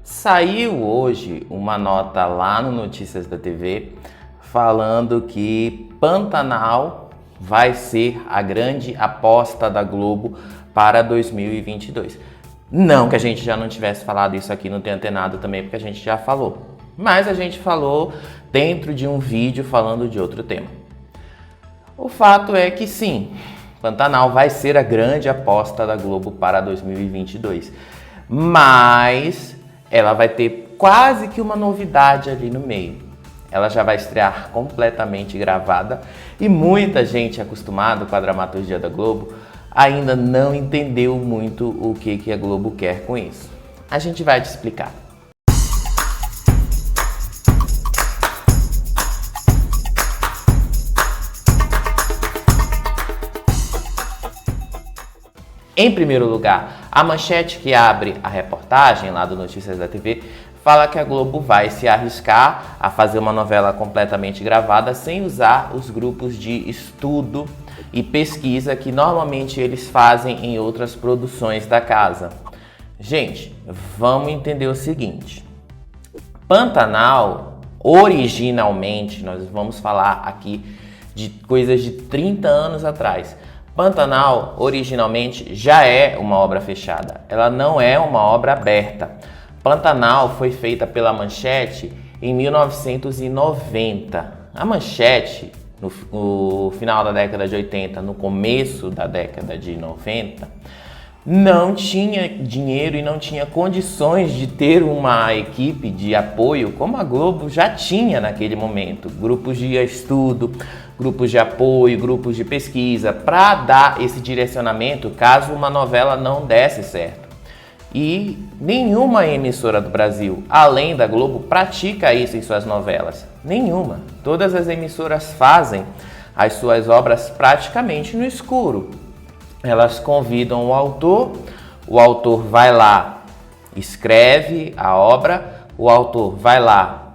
Saiu hoje uma nota lá no Notícias da TV falando que Pantanal vai ser a grande aposta da Globo para 2022. Não que a gente já não tivesse falado isso aqui no Tem Antenado também, porque a gente já falou. Mas a gente falou dentro de um vídeo falando de outro tema. O fato é que sim, Pantanal vai ser a grande aposta da Globo para 2022. Mas ela vai ter quase que uma novidade ali no meio. Ela já vai estrear completamente gravada e muita gente acostumada com a dramaturgia da Globo ainda não entendeu muito o que a Globo quer com isso. A gente vai te explicar. Em primeiro lugar, a manchete que abre a reportagem lá do Notícias da TV fala que a Globo vai se arriscar a fazer uma novela completamente gravada sem usar os grupos de estudo e pesquisa que normalmente eles fazem em outras produções da casa. Gente, vamos entender o seguinte. Pantanal, originalmente, nós vamos falar aqui de coisas de 30 anos atrás. Pantanal, originalmente, já é uma obra fechada, ela não é uma obra aberta. Pantanal foi feita pela Manchete em 1990. A Manchete, no final da década de 80, no começo da década de 90, não tinha dinheiro e não tinha condições de ter uma equipe de apoio como a Globo já tinha naquele momento. Grupos de estudo, grupos de apoio, grupos de pesquisa, para dar esse direcionamento caso uma novela não desse certo. E nenhuma emissora do Brasil, além da Globo, pratica isso em suas novelas. Nenhuma. Todas as emissoras fazem as suas obras praticamente no escuro. Elas convidam o autor vai lá, escreve a obra, o autor vai lá,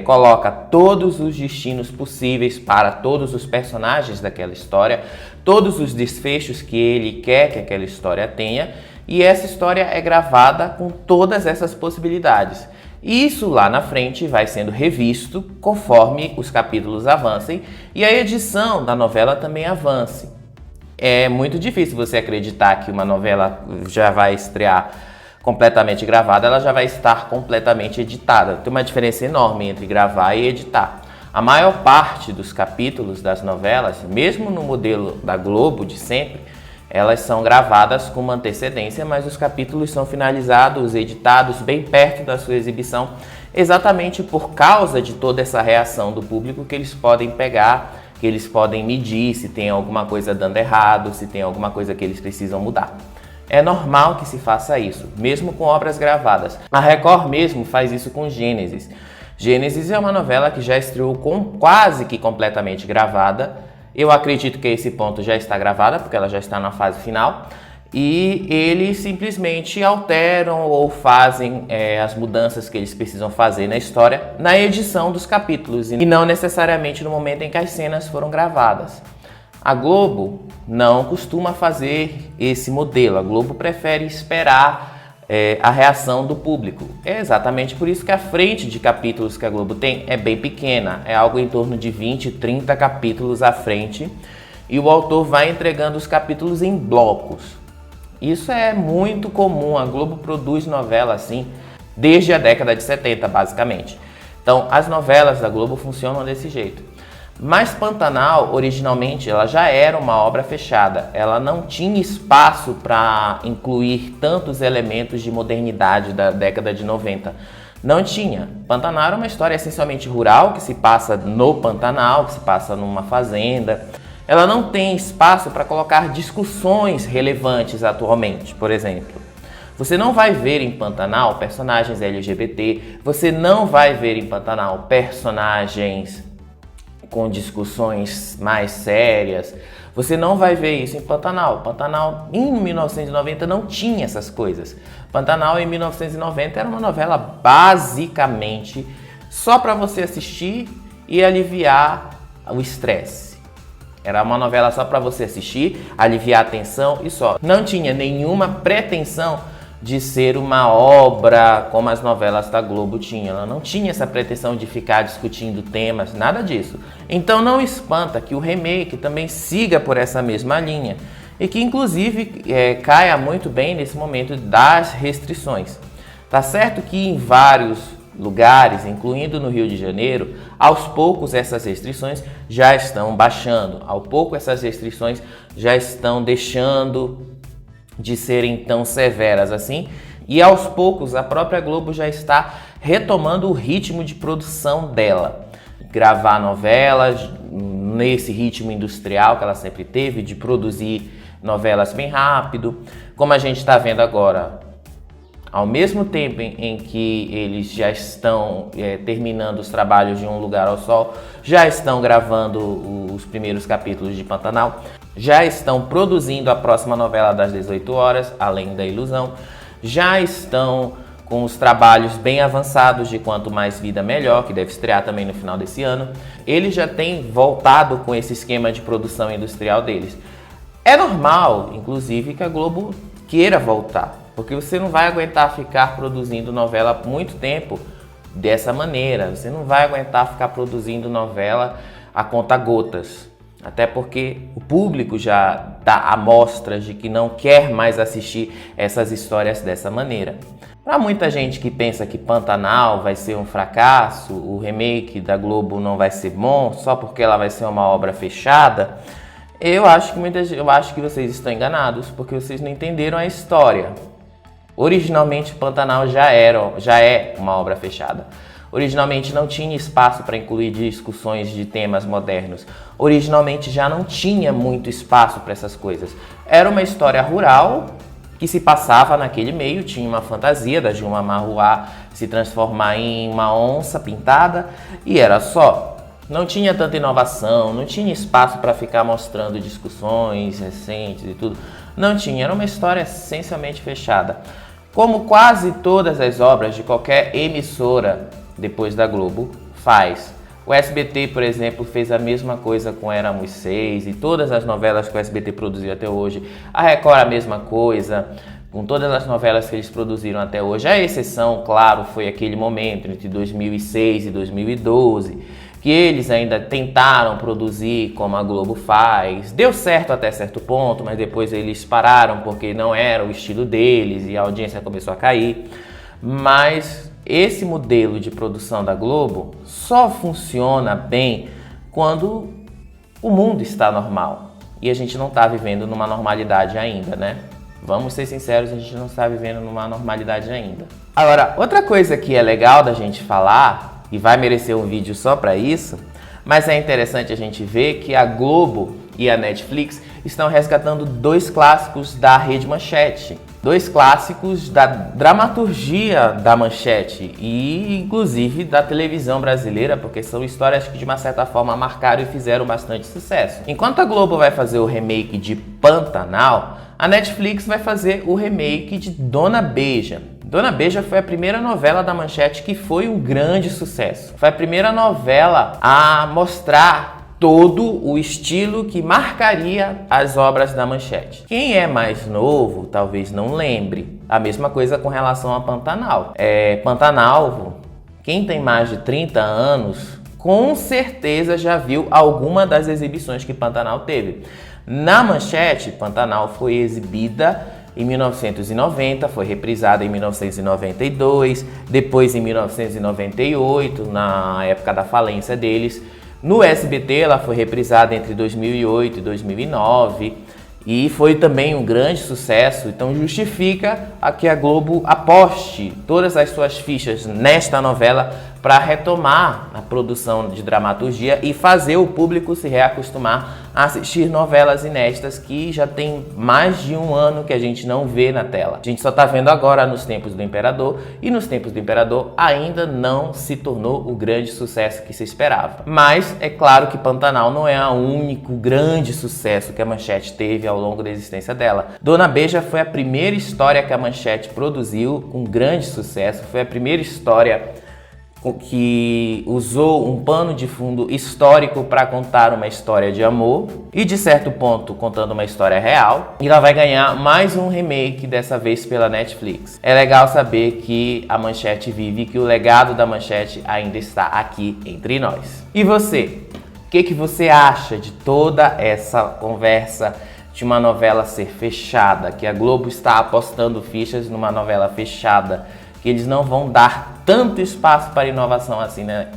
coloca todos os destinos possíveis para todos os personagens daquela história, todos os desfechos que ele quer que aquela história tenha, e essa história é gravada com todas essas possibilidades. Isso lá na frente vai sendo revisto conforme os capítulos avancem e a edição da novela também avance. É muito difícil você acreditar que uma novela já vai estrear completamente gravada, ela já vai estar completamente editada. Tem uma diferença enorme entre gravar e editar. A maior parte dos capítulos das novelas, mesmo no modelo da Globo de sempre, elas são gravadas com uma antecedência, mas os capítulos são finalizados, editados bem perto da sua exibição, exatamente por causa de toda essa reação do público que eles podem pegar, que eles podem medir se tem alguma coisa dando errado, se tem alguma coisa que eles precisam mudar. É normal que se faça isso, mesmo com obras gravadas. A Record mesmo faz isso com Gênesis. Gênesis é uma novela que já estreou quase que completamente gravada. Eu acredito que a esse ponto já está gravada, porque ela já está na fase final. E eles simplesmente alteram ou fazem as mudanças que eles precisam fazer na história na edição dos capítulos e não necessariamente no momento em que as cenas foram gravadas. A Globo não costuma fazer esse modelo, a Globo prefere esperar a reação do público. É exatamente por isso que a frente de capítulos que a Globo tem é bem pequena, é algo em torno de 20, 30 capítulos à frente e o autor vai entregando os capítulos em blocos. Isso é muito comum, a Globo produz novela assim desde a década de 70, basicamente. Então, as novelas da Globo funcionam desse jeito. Mas Pantanal, originalmente, ela já era uma obra fechada. Ela não tinha espaço para incluir tantos elementos de modernidade da década de 90. Não tinha. Pantanal era uma história essencialmente rural, que se passa no Pantanal, que se passa numa fazenda. Ela não tem espaço para colocar discussões relevantes atualmente, por exemplo. Você não vai ver em Pantanal personagens LGBT, você não vai ver em Pantanal personagens com discussões mais sérias. Você não vai ver isso em Pantanal. Pantanal, em 1990, não tinha essas coisas. Pantanal, em 1990, era uma novela basicamente só para você assistir e aliviar o estresse. Era uma novela só para você assistir, aliviar a tensão e só. Não tinha nenhuma pretensão de ser uma obra como as novelas da Globo tinham. Ela não tinha essa pretensão de ficar discutindo temas, nada disso. Então não espanta que o remake também siga por essa mesma linha e que inclusive caia muito bem nesse momento das restrições. Tá certo que em vários lugares, incluindo no Rio de Janeiro, aos poucos essas restrições já estão baixando, ao pouco essas restrições já estão deixando de serem tão severas assim, e aos poucos a própria Globo já está retomando o ritmo de produção dela. Gravar novelas nesse ritmo industrial que ela sempre teve, de produzir novelas bem rápido, como a gente está vendo agora. Ao mesmo tempo em que eles já estão terminando os trabalhos de Um Lugar ao Sol, já estão gravando os primeiros capítulos de Pantanal, já estão produzindo a próxima novela das 18 horas, Além da Ilusão, já estão com os trabalhos bem avançados de Quanto Mais Vida Melhor, que deve estrear também no final desse ano. Eles já têm voltado com esse esquema de produção industrial deles. É normal, inclusive, que a Globo queira voltar, porque você não vai aguentar ficar produzindo novela por muito tempo dessa maneira. Você não vai aguentar ficar produzindo novela a conta-gotas. Até porque o público já dá amostras de que não quer mais assistir essas histórias dessa maneira. Para muita gente que pensa que Pantanal vai ser um fracasso, o remake da Globo não vai ser bom só porque ela vai ser uma obra fechada, eu acho que vocês estão enganados, porque vocês não entenderam a história. Originalmente, Pantanal já é uma obra fechada. Originalmente não tinha espaço para incluir discussões de temas modernos. Originalmente já não tinha muito espaço para essas coisas. Era uma história rural que se passava naquele meio, tinha uma fantasia da Dilma Marruá se transformar em uma onça pintada e era só. Não tinha tanta inovação, não tinha espaço para ficar mostrando discussões recentes e tudo. Não tinha, era uma história essencialmente fechada. Como quase todas as obras de qualquer emissora depois da Globo faz. O SBT, por exemplo, fez a mesma coisa com Éramos Seis e todas as novelas que o SBT produziu até hoje. A Record a mesma coisa, com todas as novelas que eles produziram até hoje. A exceção, claro, foi aquele momento entre 2006 e 2012, que eles ainda tentaram produzir como a Globo faz. Deu certo até certo ponto, mas depois eles pararam porque não era o estilo deles e a audiência começou a cair. Mas esse modelo de produção da Globo só funciona bem quando o mundo está normal. E a gente não está vivendo numa normalidade ainda, né? Vamos ser sinceros, a gente não está vivendo numa normalidade ainda. Agora, outra coisa que é legal da gente falar, e vai merecer um vídeo só para isso, mas é interessante a gente ver que a Globo e a Netflix estão resgatando dois clássicos da Rede Manchete. Dois clássicos da dramaturgia da Manchete e inclusive da televisão brasileira, porque são histórias que de uma certa forma marcaram e fizeram bastante sucesso. Enquanto a Globo vai fazer o remake de Pantanal, a Netflix vai fazer o remake de Dona Beija. Dona Beija foi a primeira novela da Manchete que foi um grande sucesso. Foi a primeira novela a mostrar todo o estilo que marcaria as obras da Manchete. Quem é mais novo talvez não lembre. A mesma coisa com relação a Pantanal. Pantanal, quem tem mais de 30 anos, com certeza já viu alguma das exibições que Pantanal teve. Na Manchete, Pantanal foi exibida em 1990, foi reprisada em 1992, depois em 1998, na época da falência deles. No SBT ela foi reprisada entre 2008 e 2009 e foi também um grande sucesso, então justifica que a Globo aposte todas as suas fichas nesta novela para retomar a produção de dramaturgia e fazer o público se reacostumar a assistir novelas inéditas que já tem mais de um ano que a gente não vê na tela. A gente só está vendo agora nos Tempos do Imperador e nos Tempos do Imperador ainda não se tornou o grande sucesso que se esperava. Mas é claro que Pantanal não é o único grande sucesso que a Manchete teve ao longo da existência dela. Dona Beija foi a primeira história que a Manchete produziu com grande sucesso, foi a primeira história que usou um pano de fundo histórico para contar uma história de amor e, de certo ponto, contando uma história real. E ela vai ganhar mais um remake, dessa vez pela Netflix. É legal saber que a Manchete vive, que o legado da Manchete ainda está aqui entre nós. E você? O que você acha de toda essa conversa de uma novela ser fechada, que a Globo está apostando fichas numa novela fechada, que eles não vão dar tanto espaço para inovação assim, né,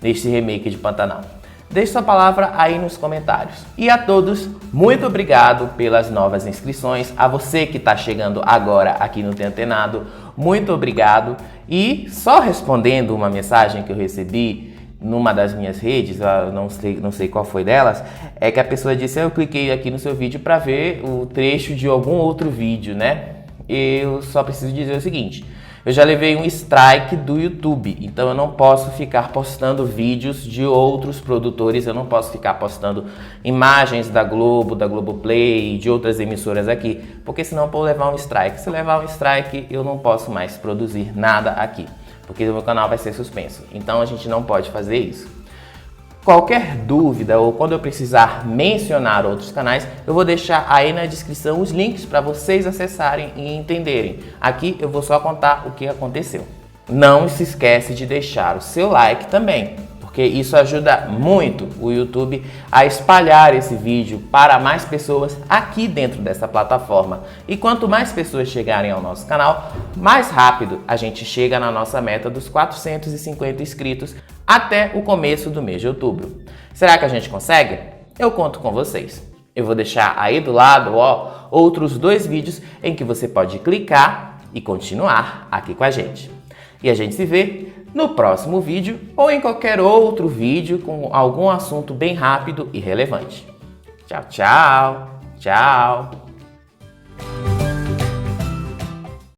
neste remake de Pantanal? Deixe sua palavra aí nos comentários. E a todos, muito obrigado pelas novas inscrições. A você que está chegando agora aqui no Tem Antenado, muito obrigado. E só respondendo uma mensagem que eu recebi numa das minhas redes, eu não sei qual foi delas, é que a pessoa disse: eu cliquei aqui no seu vídeo para ver o trecho de algum outro vídeo, né? Eu só preciso dizer o seguinte: eu já levei um strike do YouTube, então eu não posso ficar postando vídeos de outros produtores, eu não posso ficar postando imagens da Globo, da Globoplay e de outras emissoras aqui, porque senão eu vou levar um strike. Se levar um strike, eu não posso mais produzir nada aqui, porque o meu canal vai ser suspenso. Então a gente não pode fazer isso. Qualquer dúvida ou quando eu precisar mencionar outros canais, eu vou deixar aí na descrição os links para vocês acessarem e entenderem. Aqui eu vou só contar o que aconteceu. Não se esquece de deixar o seu like também, porque isso ajuda muito o YouTube a espalhar esse vídeo para mais pessoas aqui dentro dessa plataforma. E quanto mais pessoas chegarem ao nosso canal, mais rápido a gente chega na nossa meta dos 450 inscritos até o começo do mês de outubro. Será que a gente consegue? Eu conto com vocês. Eu vou deixar aí do lado, ó, outros 2 vídeos em que você pode clicar e continuar aqui com a gente. E a gente se vê no próximo vídeo ou em qualquer outro vídeo com algum assunto bem rápido e relevante. Tchau, tchau! Tchau!